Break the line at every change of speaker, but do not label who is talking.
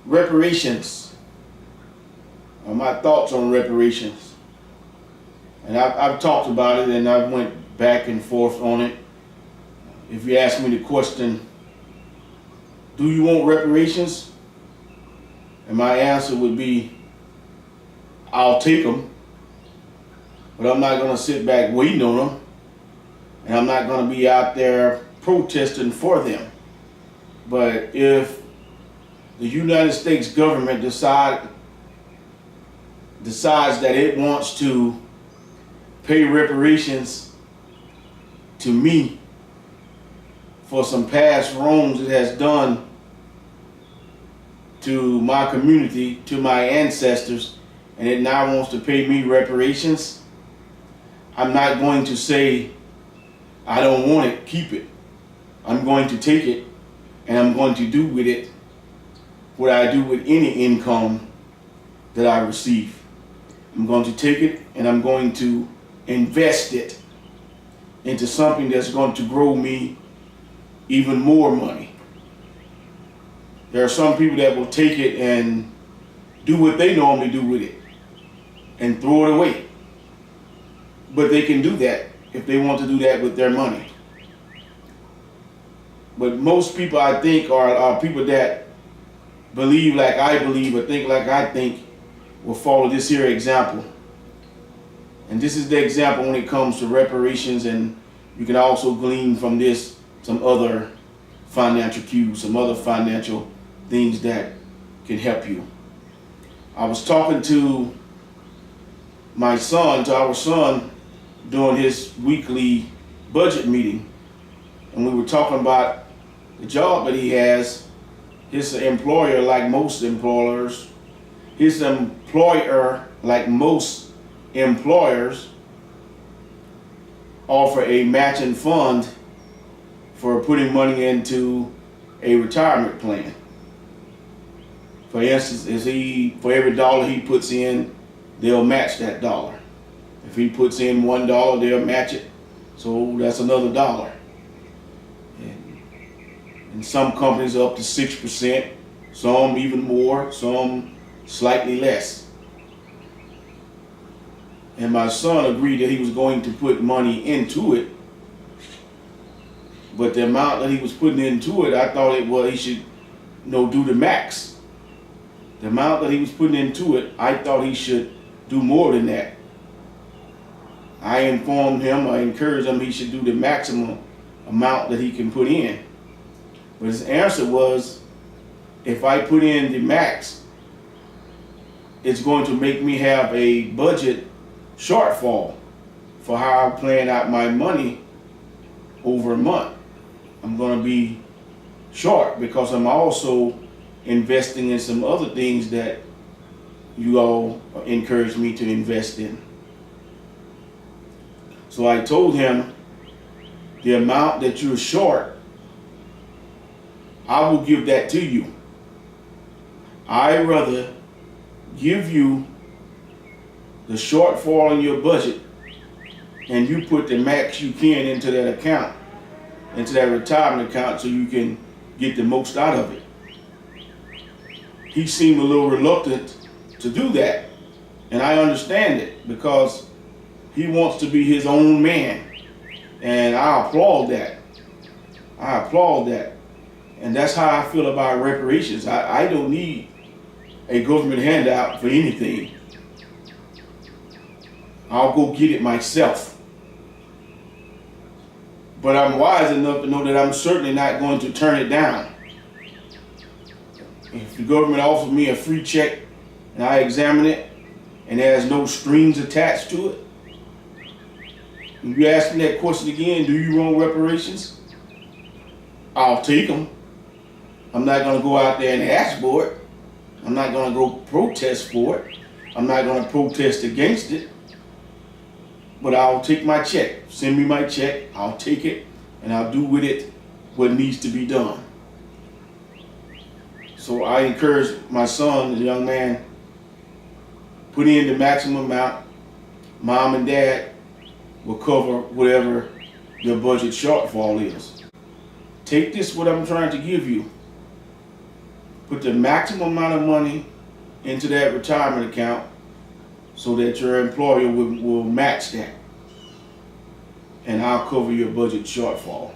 reparations, my thoughts on reparations. And I've talked about it and I went back and forth on it. If you ask me the question, do you want reparations? And my answer would be, I'll take them, but I'm not going to sit back waiting on them, and I'm not going to be out there protesting for them. But if the United States government decides that it wants to pay reparations to me for some past wrongs it has done to my community, to my ancestors, and it now wants to pay me reparations, I'm not going to say, I don't want it, keep it. I'm going to take it, and I'm going to do with it what I do with any income that I receive. I'm going to take it and I'm going to invest it into something that's going to grow me even more money. There are some people that will take it and do what they normally do with it and throw it away. But they can do that if they want to do that with their money. But most people, I think, are people that believe like I believe or think like I think will follow this here example. And this is the example when it comes to reparations, and you can also glean from this some other financial cues, some other financial things that can help you. I was talking to our son, during his weekly budget meeting, and we were talking about the job that he has. His employer, like most employers, offer a matching fund for putting money into a retirement plan. For instance, for every dollar he puts in, they'll match that dollar. If he puts in $1, they'll match it. So that's another dollar. And some companies are up to 6%, some even more, some slightly less. And my son agreed that he was going to put money into it, but the amount that he was putting into it, I thought he should do the max. The amount that he was putting into it, I thought he should do more than that. I informed him, I encouraged him he should do the maximum amount that he can put in. But his answer was, if I put in the max, it's going to make me have a budget shortfall for how I plan out my money over a month. I'm going to be short because I'm also investing in some other things that you all encouraged me to invest in. So I told him, the amount that you're short, I will give that to you. I'd rather give you the shortfall in your budget and you put the max you can into that account, into that retirement account, so you can get the most out of it. He seemed a little reluctant to do that, and I understand it because he wants to be his own man, and I applaud that. And that's how I feel about reparations. I don't need a government handout for anything. I'll go get it myself. But I'm wise enough to know that I'm certainly not going to turn it down. If the government offers me a free check and I examine it and there's no strings attached to it, if you ask me that question again, do you want reparations? I'll take them. I'm not going to go out there and ask for it. I'm not going to go protest for it. I'm not going to protest against it. But I'll take my check. Send me my check. I'll take it, and I'll do with it what needs to be done. So I encourage my son, the young man, put in the maximum amount. Mom and dad will cover whatever your budget shortfall is. Take this, what I'm trying to give you, Put the maximum amount of money into that retirement account so that your employer will match that. And I'll cover your budget shortfall.